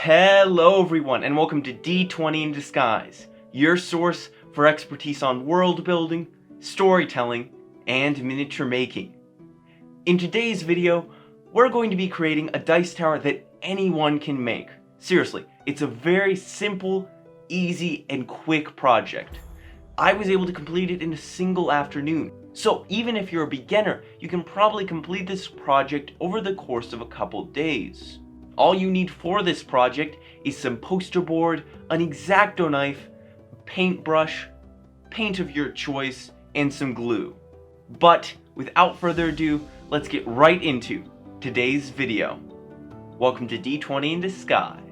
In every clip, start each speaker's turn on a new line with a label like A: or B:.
A: Hello everyone, and welcome to D20 in Disguise, your source for expertise on world building, storytelling, and miniature making. In today's video, we're going to be creating a dice tower that anyone can make. Seriously, it's a very simple, easy, and quick project. I was able to complete it in a single afternoon. So even if you're a beginner, you can probably complete this project over the course of a couple days. All you need for this project is some poster board, an X-Acto knife, a paintbrush, paint of your choice, and some glue. But without further ado, let's get right into today's video. Welcome to D20 in Disguise.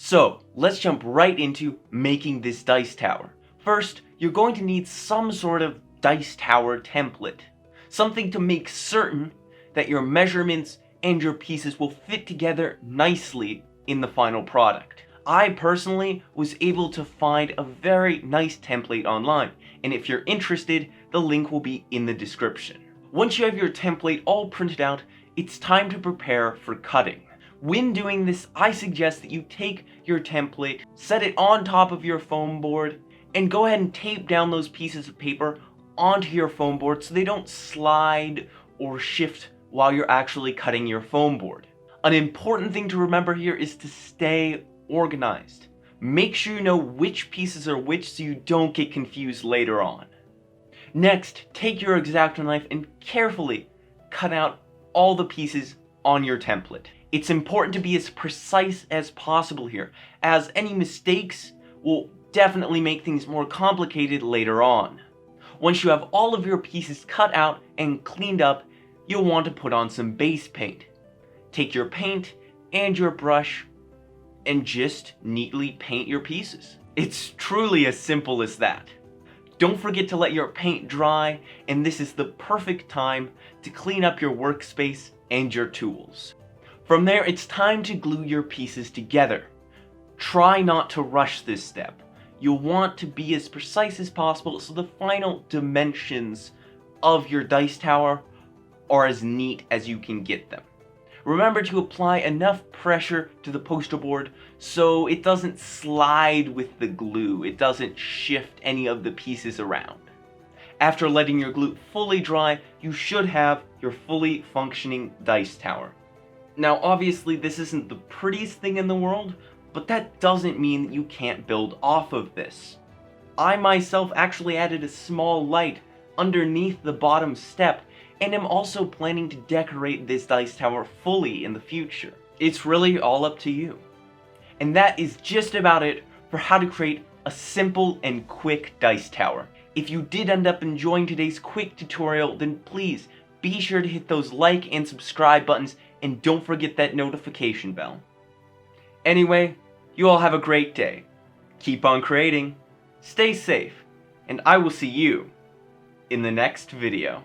A: So, let's jump right into making this dice tower. First, you're going to need some sort of dice tower template. Something to make certain that your measurements and your pieces will fit together nicely in the final product. I personally was able to find a very nice template online, and if you're interested, the link will be in the description. Once you have your template all printed out, it's time to prepare for cutting. When doing this, I suggest that you take your template, set it on top of your foam board, and go ahead and tape down those pieces of paper onto your foam board so they don't slide or shift while you're actually cutting your foam board. An important thing to remember here is to stay organized. Make sure you know which pieces are which so you don't get confused later on. Next, take your X-Acto knife and carefully cut out all the pieces on your template. It's important to be as precise as possible here, as any mistakes will definitely make things more complicated later on. Once you have all of your pieces cut out and cleaned up, you'll want to put on some base paint. Take your paint and your brush and just neatly paint your pieces. It's truly as simple as that. Don't forget to let your paint dry, and this is the perfect time to clean up your workspace and your tools. From there, it's time to glue your pieces together. Try not to rush this step. You'll want to be as precise as possible so the final dimensions of your dice tower are as neat as you can get them. Remember to apply enough pressure to the poster board so it doesn't slide with the glue. It doesn't shift any of the pieces around. After letting your glue fully dry, you should have your fully functioning dice tower. Now obviously this isn't the prettiest thing in the world, but that doesn't mean that you can't build off of this. I myself actually added a small light underneath the bottom step, and am also planning to decorate this dice tower fully in the future. It's really all up to you. And that is just about it for how to create a simple and quick dice tower. If you did end up enjoying today's quick tutorial, then please be sure to hit those like and subscribe buttons, and don't forget that notification bell. Anyway, you all have a great day. Keep on creating, stay safe, and I will see you in the next video.